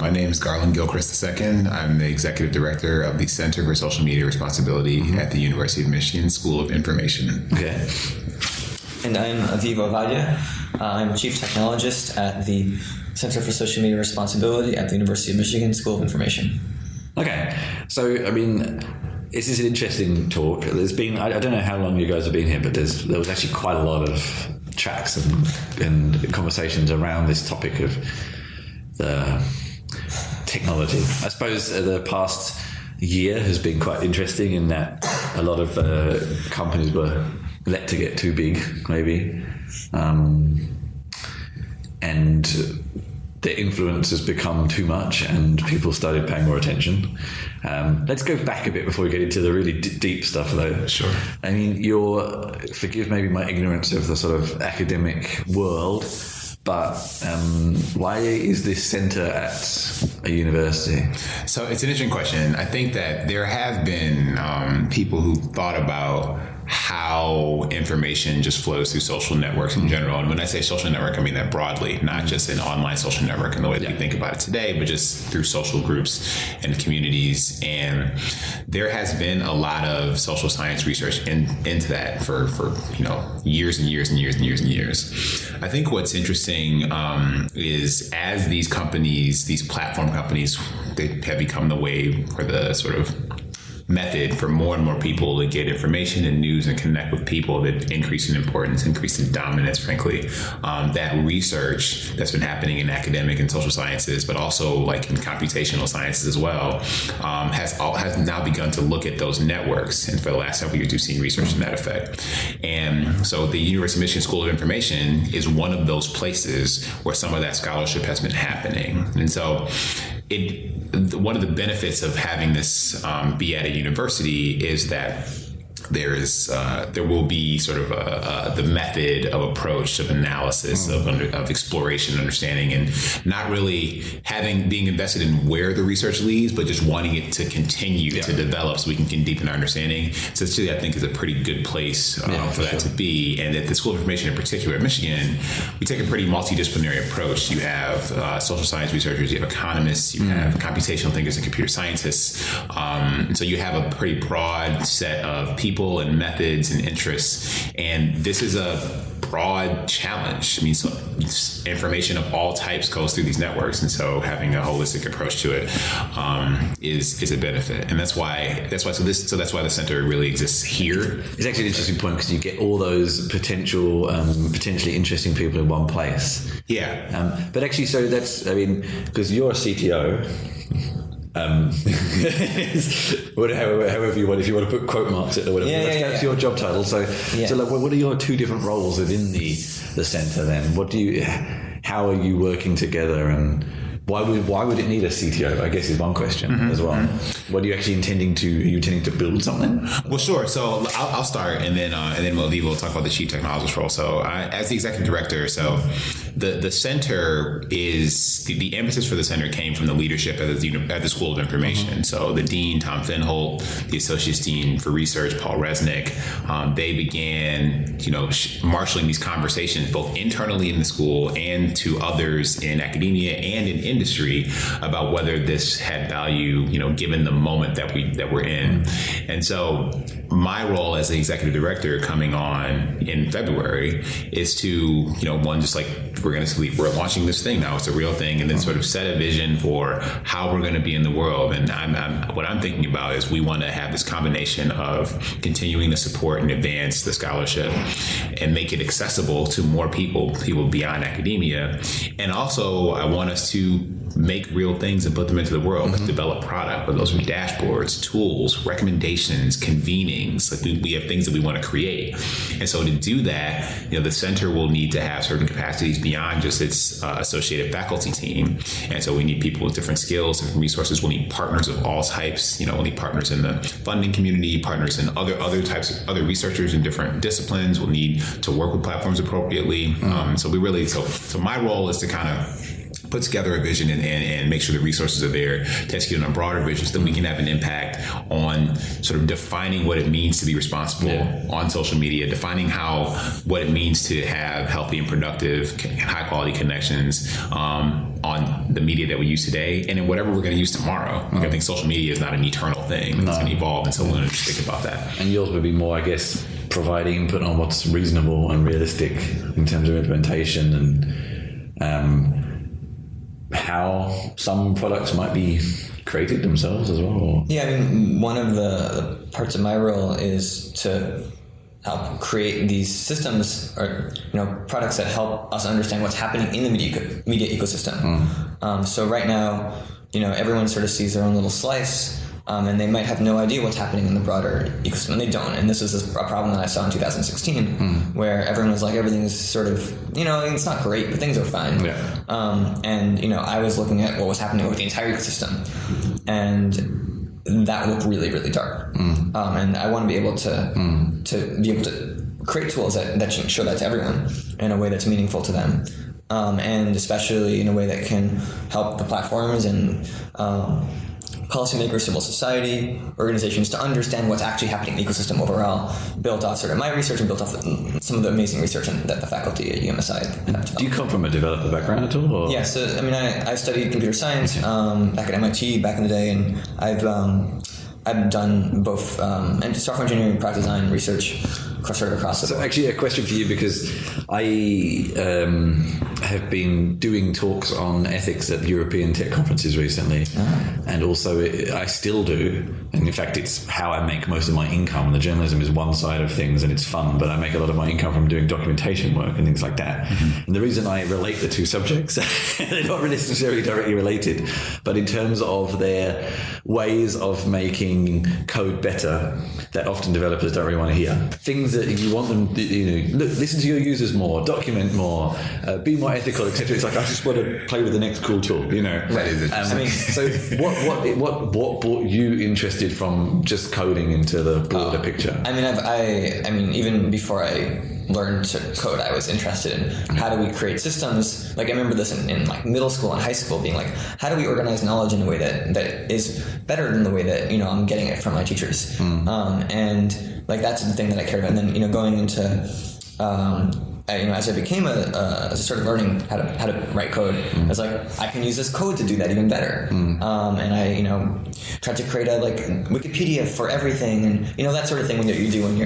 My name is Garland Gilchrist II. I'm the Executive Director of the Center for Social Media Responsibility at the University of Michigan School of Information. Okay. And I'm Aviv Ovadia. I'm Chief Technologist at the Center for Social Media Responsibility at the University of Michigan School of Information. Okay. So, I mean, this is an interesting talk. There's been, I don't know how long you guys have been here, but there was actually quite a lot of tracks and conversations around this topic of the technology. I suppose the past year has been quite interesting in that a lot of companies were let to get too big, maybe, and the influence has become too much and people started paying more attention. Let's go back a bit before we get into the really deep stuff, though. Sure. I mean, forgive maybe my ignorance of the sort of academic world, but why is this center at a university? So it's an interesting question. I think that there have been people who thought about how information just flows through social networks in general. And when I say social network, I mean that broadly, not just an online social network in the way that we think about it today, but just through social groups and communities. And there has been a lot of social science research into that for years and years and years and years and years. I think what's interesting is as these companies, these platform companies, they have become the way for the sort of method for more and more people to get information and news and connect with people, that increase in importance, increase in dominance, frankly. That research that's been happening in academic and social sciences, but also like in computational sciences as well, has now begun to look at those networks. And for the last several years, we've seen research in that effect. And so the University of Michigan School of Information is one of those places where some of that scholarship has been happening. And so one of the benefits of having this be at a university is that there will be sort of the method of approach of analysis of exploration and understanding, and not really being invested in where the research leads, but just wanting it to continue to develop so we can deepen our understanding. So this, I think, is a pretty good place for that to be. And at the School of Information in particular at Michigan, we take a pretty multidisciplinary approach. You have social science researchers, you have economists, you have computational thinkers and computer scientists. So you have a pretty broad set of people and methods and interests, and this is a broad challenge. I mean, so information of all types goes through these networks, and so having a holistic approach to it is a benefit, and that's why the center really exists here. It's actually an interesting point because you get all those potentially interesting people in one place. Yeah. But actually, so that's, I mean, because you're a CTO. However you want, if you want to put quote marks it or whatever, that's your job title. So like, what are your two different roles within the center then? How are you working together, and why would it need a CTO, I guess, is one question as well. What are you actually intending to build something? Well, sure. So I'll start, and then Aviv will talk about the chief technologist role. So as the executive director, so the center is the impetus for the center came from the leadership at the School of Information. So the dean, Tom Finholt, the associate dean for research, Paul Resnick, they began marshaling these conversations both internally in the school and to others in academia and in industry about whether this had value, given the moment that we're in. And so my role as the executive director coming on in February is to, one, just like we're launching this thing now, it's a real thing, and then sort of set a vision for how we're going to be in the world. And what I'm thinking about is we want to have this combination of continuing to support and advance the scholarship and make it accessible to more people beyond academia. And also I want us to make real things and put them into the world, develop product, whether those are dashboards, tools, recommendations, convenings. Like we have things that we want to create. And so to do that, the center will need to have certain capacities beyond just its associated faculty team. And so we need people with different skills, different resources. We'll need partners of all types. We'll need partners in the funding community, partners in other types of other researchers in different disciplines. We'll need to work with platforms appropriately. So my role is to kind of put together a vision and make sure the resources are there to execute on a broader vision so that we can have an impact on sort of defining what it means to be responsible on social media, defining what it means to have healthy and productive, high quality connections on the media that we use today and in whatever we're going to use tomorrow. Like, I think social media is not an eternal thing. It's going to evolve, and so we're going to think about that. And yours would be more, I guess, providing input on what's reasonable and realistic in terms of implementation and how some products might be created themselves as well. Or? Yeah, I mean, one of the parts of my role is to help create these systems or products that help us understand what's happening in the media ecosystem. So right now, everyone sort of sees their own little slice. And they might have no idea what's happening in the broader ecosystem, and they don't. And this is a problem that I saw in 2016, where everyone was like, everything is sort of, it's not great, but things are fine. Yeah. And I was looking at what was happening with the entire ecosystem, and that looked really, really dark. And I want to be able to create tools that show that to everyone in a way that's meaningful to them, and especially in a way that can help the platforms and policymakers, civil society, organizations to understand what's actually happening in the ecosystem overall, built off sort of my research and built off some of the amazing research that the faculty at UMSI have developed. Do you come from a developer background at all? Or? Yeah, so I mean, I studied computer science back at MIT back in the day, and I've done both and software engineering, product design, research, sort of across the board. So actually a question for you, because I have been doing talks on ethics at European tech conferences recently, and also I still do, and in fact it's how I make most of my income. The journalism is one side of things and it's fun, but I make a lot of my income from doing documentation work and things like that. And the reason I relate the two subjects, they're not necessarily directly related, but in terms of their ways of making code better that often developers don't really want to hear. Things that you want them to, listen to your users more, document more, be more ethical, etc. It's like, I just want to play with the next cool tool, Right. So what brought you interested from just coding into the broader picture? I mean, even before I learned to code, I was interested in how do we create systems. Like, I remember this in like middle school and high school, being like, how do we organize knowledge in a way that is better than the way that I'm getting it from my teachers, and like that's the thing that I cared about. And then going into as I became as I started learning how to write code, I was like, I can use this code to do that even better. And I tried to create a Wikipedia for everything, and that sort of thing you do when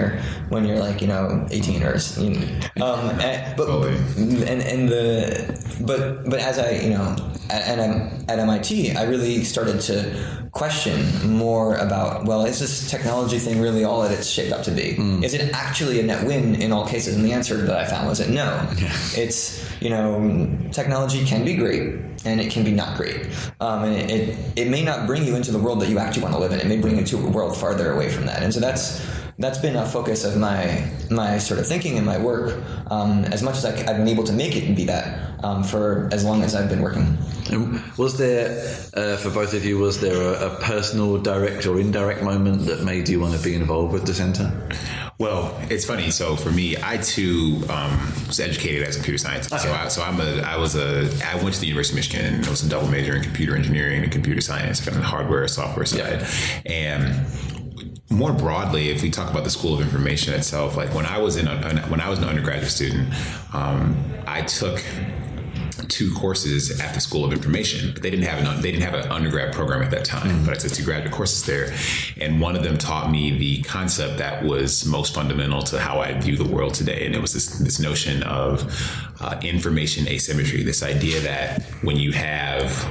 you're like 18 or but as I at MIT, I really started to question more about, well, is this technology thing really all that it's shaped up to be? Is it actually a net win in all cases? And the answer that I found was that no. Yeah. It's, technology can be great and it can be not great. And it may not bring you into the world that you actually want to live in. It may bring you to a world farther away from that. And so that's been a focus of my sort of thinking and my work, as much as I've been able to make it be that for as long as I've been working. And was there, for both of you, was there a personal, direct or indirect moment that made you want to be involved with the center? Well, it's funny. So for me, I too was educated as a computer scientist. Okay. I went to the University of Michigan and I was a double major in computer engineering and computer science, kind of the hardware, software side. Yeah. And more broadly, if we talk about the School of Information itself, like when I was an undergraduate student, I took 2 courses at the School of Information, but they didn't have an undergrad program at that time. But I took 2 graduate courses there, and one of them taught me the concept that was most fundamental to how I view the world today, and it was this notion of information asymmetry. This idea that when you have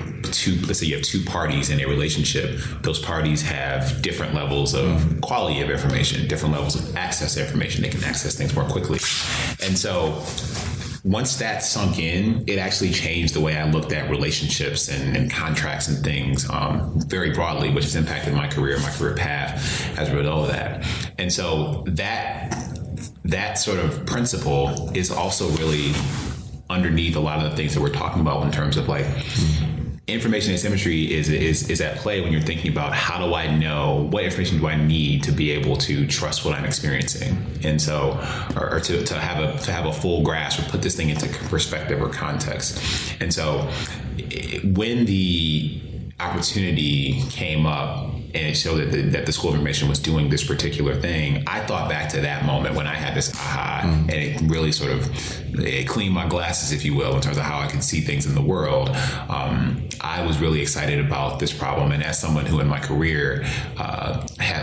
let's say you have 2 parties in a relationship, those parties have different levels of quality of information, different levels of access to information. They can access things more quickly, and so once that sunk in, it actually changed the way I looked at relationships and contracts and things very broadly, which has impacted my career path as a result of that. And so that sort of principle is also really underneath a lot of the things that we're talking about in terms of like information asymmetry is at play when you're thinking about how do I know, what information do I need to be able to trust what I'm experiencing, and so or to have a full grasp or put this thing into perspective or context. And so when the opportunity came up and it showed that the School of Information was doing this particular thing, I thought back to that moment when I had this aha, and it really sort of cleaned my glasses, if you will, in terms of how I could see things in the world. I was really excited about this problem, and as someone who in my career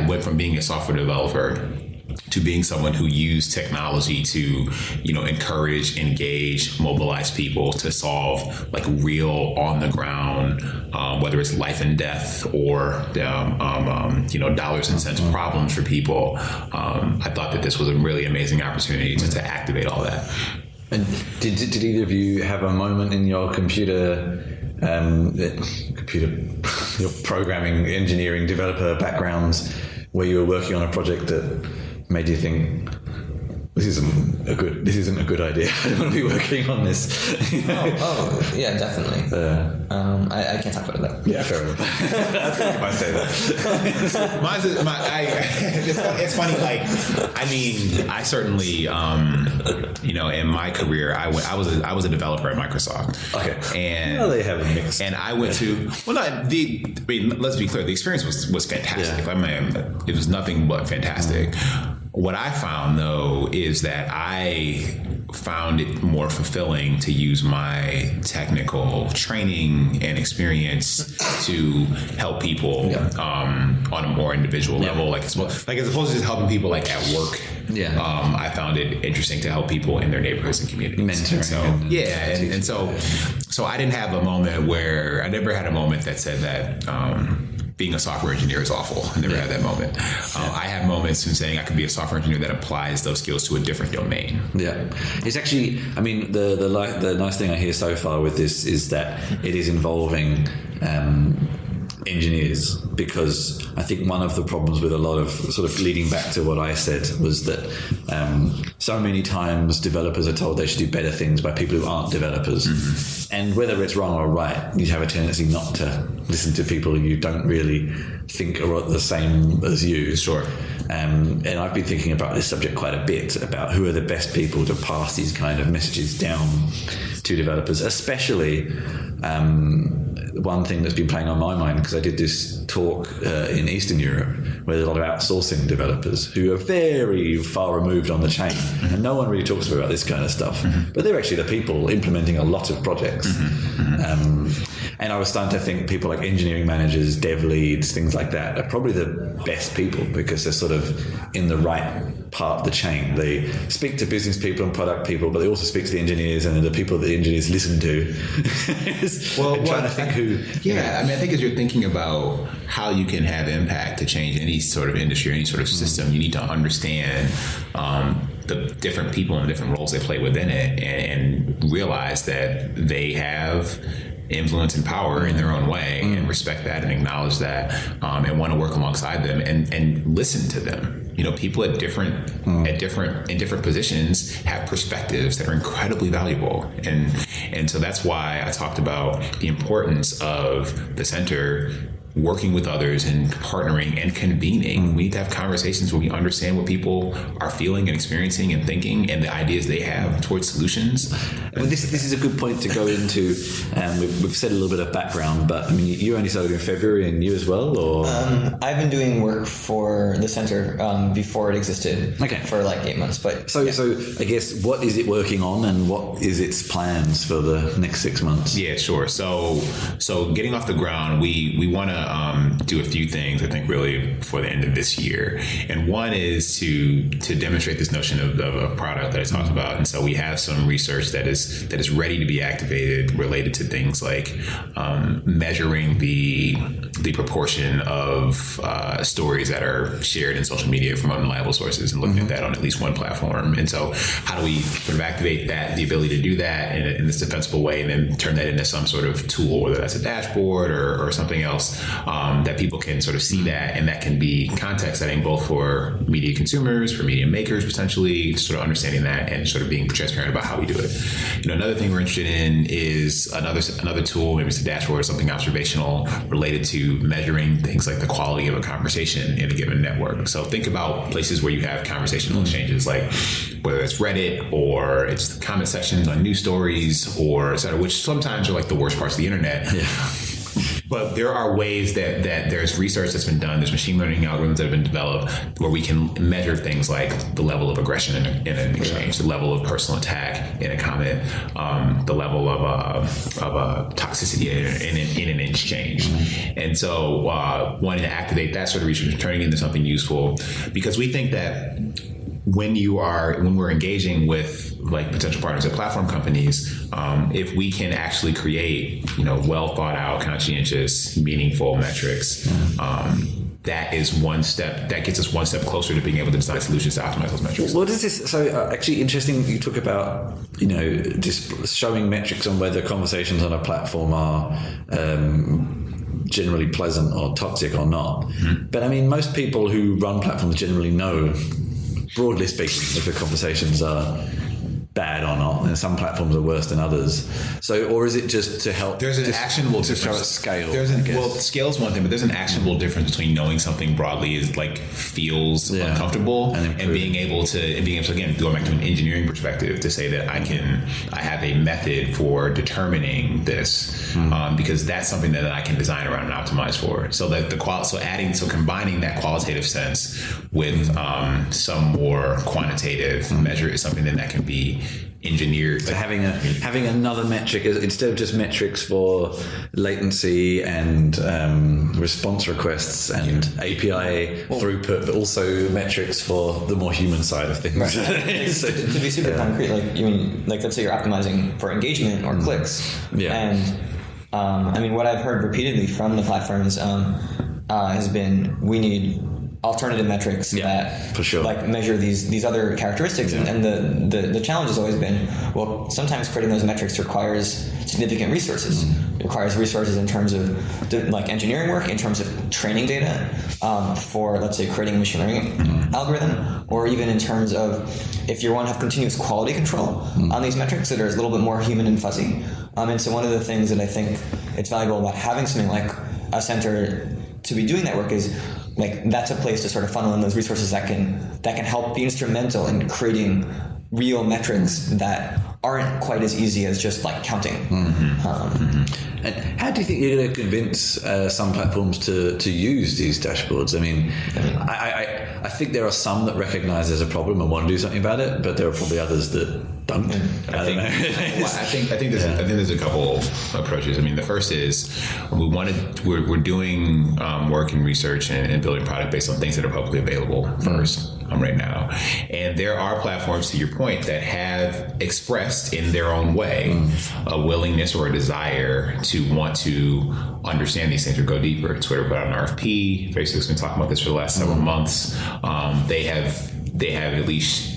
went from being a software developer to being someone who used technology to, encourage, engage, mobilize people to solve like real on the ground, whether it's life and death or, dollars and cents problems for people. I thought that this was a really amazing opportunity to activate all that. And did either of you have a moment in your your programming, engineering, developer backgrounds where you were working on a project that made you think, this isn't a good idea. I don't want to be working on this. Oh, yeah, definitely. I can't talk about that. Yeah, fair enough. I think I might say that. It's funny. Like, I mean, I certainly, in my career, I was a developer at Microsoft. Okay. And they have a mix. And I went to let's be clear. The experience was fantastic. Yeah. I mean, it was nothing but fantastic. What I found, though, is that I found it more fulfilling to use my technical training and experience to help people on a more individual level, as opposed to just helping people like at work. Yeah. I found it interesting to help people in their neighborhoods and communities. Mentoring. So I didn't have a moment where I never had a moment that said that. Being a software engineer is awful. I never had that moment. I have moments in saying I could be a software engineer that applies those skills to a different domain. Yeah, it's actually. I mean, the nice thing I hear so far with this is that it is involving engineers, because I think one of the problems with a lot of sort of leading back to what I said was that so many times developers are told they should do better things by people who aren't developers. Mm-hmm. And whether it's wrong or right, you have a tendency not to listen to people you don't really think are the same as you. Sure. And I've been thinking about this subject quite a bit, about who are the best people to pass these kind of messages down to developers, especially one thing that's been playing on my mind, because I did this talk in Eastern Europe where there's a lot of outsourcing developers who are very far removed on the chain, and no one really talks about this kind of stuff, but they're actually the people implementing a lot of projects. And I was starting to think people like engineering managers, dev leads, things like that are probably the best people, because they're sort of in the right part of the chain. They speak to business people and product people, but they also speak to the engineers, and the people that the engineers listen to. Trying to think who. Yeah, I mean, I think as you're thinking about how you can have impact to change any sort of industry, any sort of system, you need to understand the different people and the different roles they play within it, and realize that they have influence and power in their own way, and respect that and acknowledge that, and want to work alongside them and listen to them. People in different positions have perspectives that are incredibly valuable, and so that's why I talked about the importance of the center working with others and partnering and convening. We need to have conversations where we understand what people are feeling and experiencing and thinking, and the ideas they have towards solutions. Well, this is a good point to go into. We've said a little bit of background, but I mean, you only started in February, and you as well, or? I've been doing work for the center before it existed, for like 8 months. But so I guess, what is it working on, and what is its plans for the next 6 months? Yeah, sure. So getting off the ground, we want to do a few things, I think, really before the end of this year. And one is to demonstrate this notion of a product that I talked about. And so we have some research that is ready to be activated related to things like measuring the the proportion of stories that are shared in social media from unreliable sources and looking at that on at least one platform. And so how do we sort of activate that, the ability to do that in this defensible way, and then turn that into some sort of tool, whether that's a dashboard or something else, that people can sort of see that, and that can be context setting both for media consumers, for media makers potentially, sort of understanding that and sort of being transparent about how we do it. Another thing we're interested in is another tool, maybe it's a dashboard or something observational related to measuring things like the quality of a conversation in a given network. So think about places where you have conversational exchanges, like whether it's Reddit or it's the comment sections on news stories or et cetera, which sometimes are like the worst parts of the internet. Yeah. But there are ways that there's research that's been done, there's machine learning algorithms that have been developed where we can measure things like the level of aggression in an exchange, the level of personal attack in a comment, the level of toxicity in an exchange. And so wanting to activate that sort of research and turning it into something useful, because we think that when we're engaging with like potential partners at platform companies, if we can actually create, well thought out, conscientious, meaningful metrics, that is one step that gets us one step closer to being able to design solutions to optimize those metrics. What is this? So actually interesting. You talk about, just showing metrics on whether conversations on a platform are generally pleasant or toxic or not. But I mean, most people who run platforms generally know, broadly speaking, if the conversations are bad or not, and some platforms are worse than others. So, or is it just to help? There's an actionable difference. Show scale. Well, scale is one thing, but there's an actionable difference between knowing something broadly is like feels uncomfortable and being able to again, going back to an engineering perspective, to say that I have a method for determining this because that's something that I can design around and optimize for. So that combining that qualitative sense with some more quantitative measure is something that can be engineered. So having another metric instead of just metrics for latency and response requests and API throughput, but also metrics for the more human side of things. Right. So, to be super concrete, let's say you're optimizing for engagement or clicks, and what I've heard repeatedly from the platforms has been, we need alternative metrics that for sure, measure these other characteristics, and the challenge has always been, well, sometimes creating those metrics requires significant resources. It requires resources in terms of engineering work, in terms of training data for, let's say, creating a machine learning algorithm, or even in terms of if you want to have continuous quality control on these metrics that are a little bit more human and fuzzy. And so one of the things that I think it's valuable about having something like a center to be doing that work is that's a place to sort of funnel in those resources that can help be instrumental in creating real metrics that aren't quite as easy as just counting. And how do you think you're going to convince some platforms to use these dashboards? I think there are some that recognize there's a problem and want to do something about it, but there are probably others that don't. I think there's a couple approaches. The first is we're doing work and research and building product based on things that are publicly available first. Right now, and there are platforms, to your point, that have expressed in their own way a willingness or a desire to want to understand these things or go deeper. Twitter put out an RFP. Facebook's been talking about this for the last several months. They have at least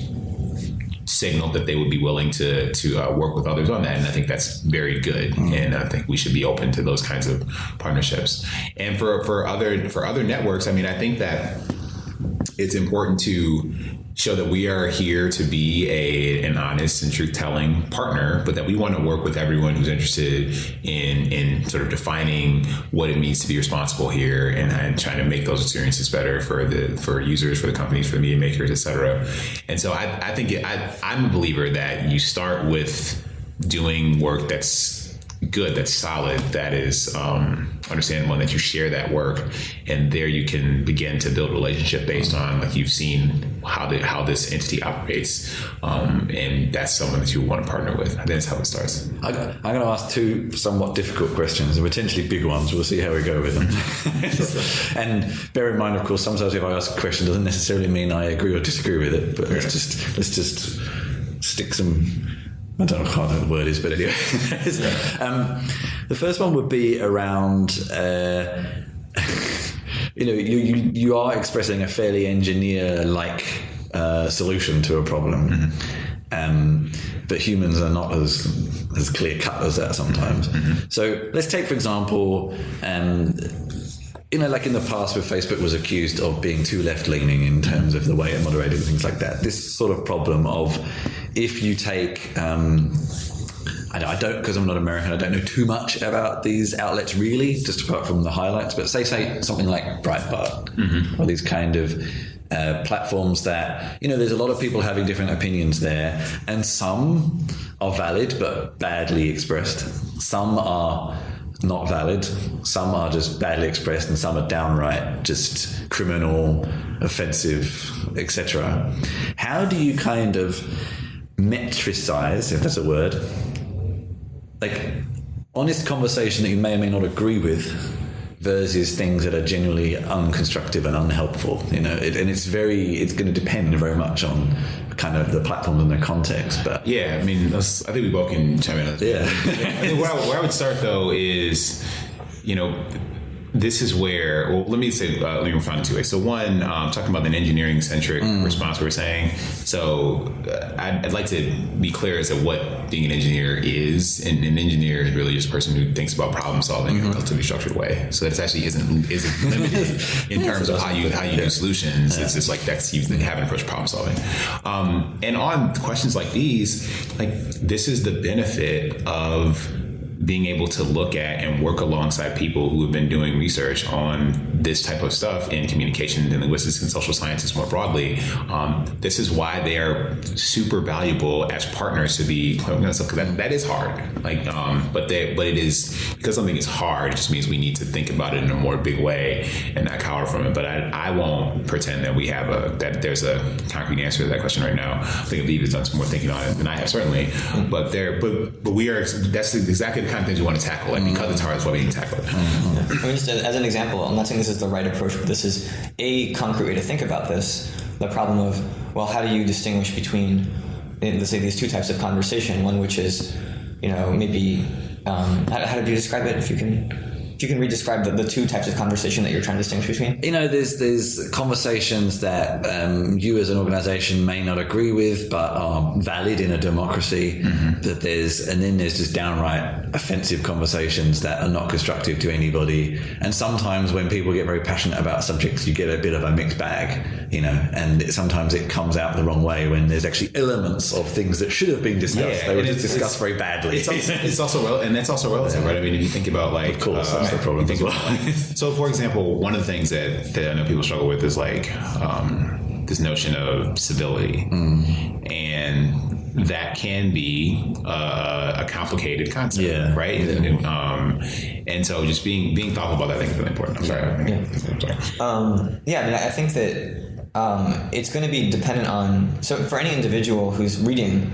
signaled that they would be willing to work with others on that, and I think that's very good. And I think we should be open to those kinds of partnerships. And for other networks, I think that it's important to show that we are here to be an honest and truth-telling partner, but that we want to work with everyone who's interested in sort of defining what it means to be responsible here and trying to make those experiences better for users, for the companies, for the media makers, et cetera. And so I think I'm a believer that you start with doing work that's good, that's solid, that is understandable, and that you share that work, and there you can begin to build a relationship based on you've seen how this entity operates, and that's someone that you want to partner with. That's how it starts. I'm going to ask two somewhat difficult questions, and potentially big ones. We'll see how we go with them. And bear in mind, of course, sometimes if I ask a question, it doesn't necessarily mean I agree or disagree with it, but let's just stick some, I don't know what the word is, but anyway. The first one would be around you are expressing a fairly engineer-like solution to a problem. But humans are not as clear-cut as that sometimes. So let's take, for example, like in the past where Facebook was accused of being too left-leaning in terms of the way it moderated and things like that. This sort of problem of if you take... I don't, because I'm not American, I don't know too much about these outlets really, just apart from the highlights, but say something like Breitbart or these kind of platforms that, there's a lot of people having different opinions there, and some are valid but badly expressed. Some are not valid, some are just badly expressed, and some are downright just criminal, offensive, etc. How do you kind of metricize, if that's a word, like honest conversation that you may or may not agree with versus things that are genuinely unconstructive and unhelpful, and it's going to depend very much on kind of the platform and the context. But yeah, I mean, I think we both can chime in on that. Yeah. I think where I would start though is, this is where, let me refine it two ways. So one, talking about an engineering-centric response we were saying. So I'd like to be clear as to what being an engineer is. And an engineer is really just a person who thinks about problem solving in a relatively structured way. So that actually isn't limited in terms of how you do solutions. It's just like that's you having approach problem solving. And on questions like these, like this is the benefit of being able to look at and work alongside people who have been doing research on this type of stuff in communication and linguistics and social sciences more broadly. This is why they are super valuable as partners to be that is hard. But it is, because something is hard, it just means we need to think about it in a more big way and not cower from it. But I won't pretend that we have that there's a concrete answer to that question right now. I think Aviv has done some more thinking on it than I have, certainly. But we are, that's exactly the kind of things you want to tackle, and because it's hard, that's why we need to tackle it. I mean, just as an example, I'm not saying this is the right approach, but this is a concrete way to think about this. The problem of, well, how do you distinguish between, let's say, these two types of conversation? One which is, maybe, how did you describe it? If you can re-describe the two types of conversation that you're trying to distinguish between. There's conversations that you as an organization may not agree with, but are valid in a democracy. And then there's just downright offensive conversations that are not constructive to anybody. And sometimes when people get very passionate about subjects, you get a bit of a mixed bag, and sometimes it comes out the wrong way when there's actually elements of things that should have been discussed. They were just discussed very badly. It's also and that's also relative, right? I mean, if you think about of course. The problem as well. So, for example, one of the things that I know people struggle with is this notion of civility, and that can be a complicated concept, right? And so, just being thoughtful about that, I think is really important. I'm sorry. I mean, I think that it's going to be dependent on. So, for any individual who's reading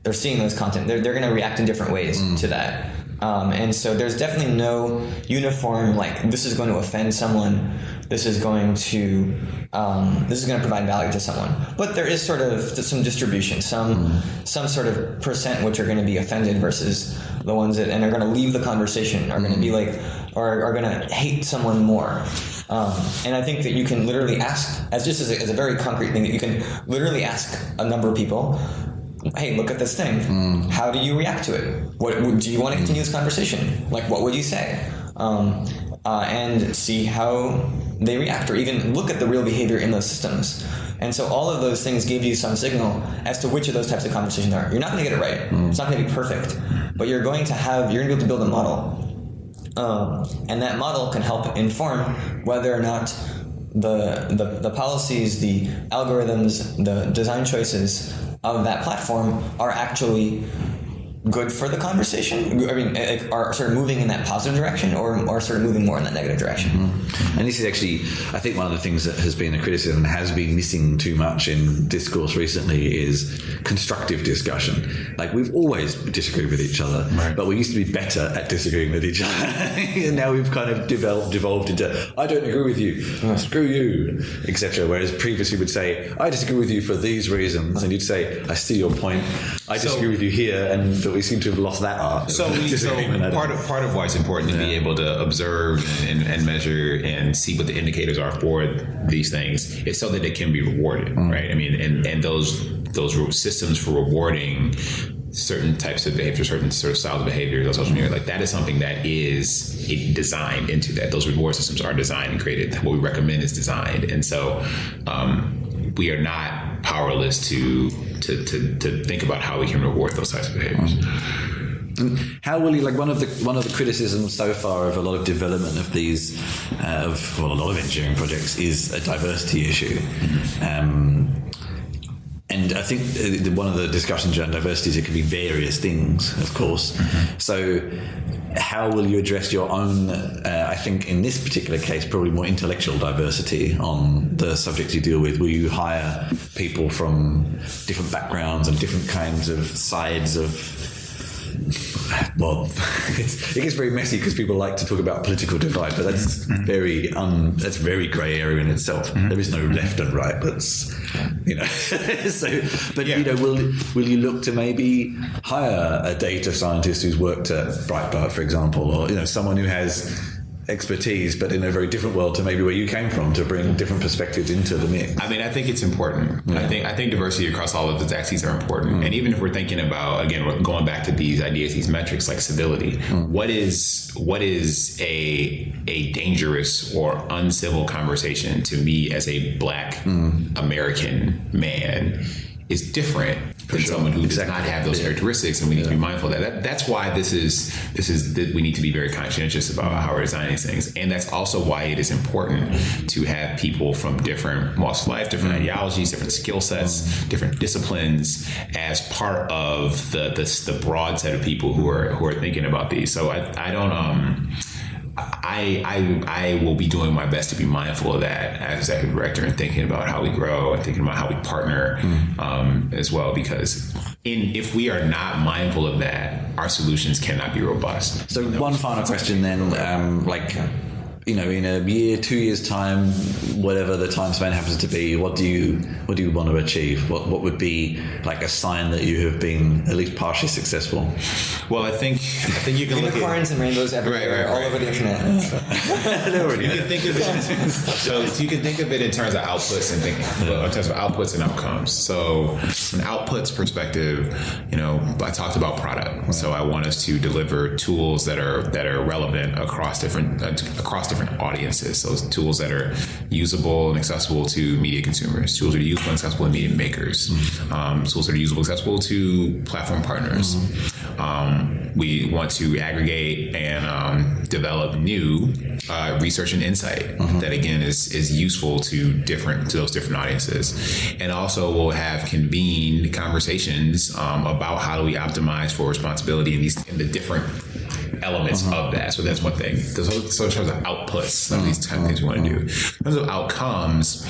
or seeing those content, they're going to react in different ways to that. And so there's definitely no uniform, this is going to offend someone, this is going to provide value to someone. But there is sort of some distribution, some sort of percent which are going to be offended versus the ones that and are going to leave the conversation, are going to be or are going to hate someone more. And I think that you can literally ask, as a very concrete thing, that you can literally ask a number of people, hey, look at this thing. How do you react to it? Do you want to continue this conversation? What would you say? And see how they react, or even look at the real behavior in those systems. And so all of those things give you some signal as to which of those types of conversations are. You're not going to get it right. It's not going to be perfect, but you're going to be able to build a model. And that model can help inform whether or not the policies, the algorithms, the design choices of that platform are actually good for the conversation. I mean, are sort of moving in that positive direction, or sort of moving more in that negative direction. And this is actually, I think, one of the things that has been a criticism, has been missing too much in discourse recently, is constructive discussion. We've always disagreed with each other, but we used to be better at disagreeing with each other. And now we've kind of devolved into, I don't agree with you, screw you, etc. Whereas previously we'd say, I disagree with you for these reasons, and you'd say, I see your point, I disagree with you here, and we seem to have lost that art. So part of why it's important to be able to observe and measure and see what the indicators are for these things is so that it can be rewarded, right? I mean, and those systems for rewarding certain types of behavior, certain sort of styles of behavior on social media, like that is something that is designed into that. Those reward systems are designed and created. What we recommend is designed, and so we are not powerless to think about how we can reward those types of behaviors. How will you, like, one of the criticisms so far of a lot of development of these, a lot of engineering projects is a diversity issue. And I think one of the discussions around diversity is it can be various things, of course. So how will you address your own, I think in this particular case, probably more intellectual diversity on the subjects you deal with? Will you hire people from different backgrounds and different kinds of sides of... Well, it gets very messy because people like to talk about political divide, but that's very grey area in itself. There is no left and right, but you know. Will you look to maybe hire a data scientist who's worked at Breitbart, for example, or someone who has expertise, but in a very different world to maybe where you came from, to bring different perspectives into the mix? I mean, I think it's important. Yeah. I think diversity across all of its axes are important. And even if we're thinking about, again, we're going back to these ideas, these metrics like civility, what is a dangerous or uncivil conversation to me as a Black American man is different than someone who does not have those characteristics, and we need to be mindful of that. That's why this is we need to be very conscientious about how we're designing these things, and that's also why it is important to have people from different walks of life, different ideologies, different skill sets, different disciplines as part of the broad set of people who are thinking about these. So I will be doing my best to be mindful of that as executive director and thinking about how we grow and thinking about how we partner as well, because if we are not mindful of that, our solutions cannot be robust. So one final question then, in a year, 2 years' time, whatever the time span happens to be, what do you want to achieve? What would be like a sign that you have been at least partially successful? Well, I think you can look at unicorns and rainbows everywhere, all over the internet. You can think of it. You can think of it in terms of outputs and in terms of outputs and outcomes. So, from an outputs perspective, I talked about product. Right. So I want us to deliver tools that are relevant across different audiences. So tools that are usable and accessible to media consumers, tools that are usable and accessible to media makers, tools that are usable and accessible to platform partners. We want to aggregate and develop new research and insight that again is useful to those different audiences, and also we'll have convened conversations about how do we optimize for responsibility in the different elements of that. So that's one thing. So in terms of outputs, some of these kind of things we want to do. In terms of outcomes,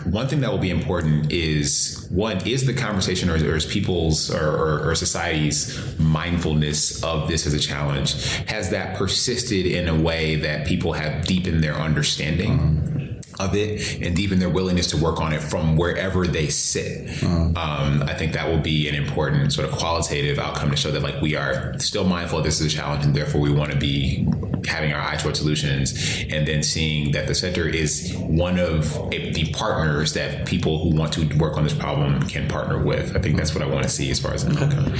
one thing that will be important is the conversation or is people's or society's mindfulness of this as a challenge. Has that persisted in a way that people have deepened their understanding of it and deepen their willingness to work on it from wherever they sit? I think that will be an important sort of qualitative outcome to show that we are still mindful this is a challenge, and therefore we want to be having our eye toward solutions, and then seeing that the center is one of the partners that people who want to work on this problem can partner with. I think that's what I want to see as far as an outcome.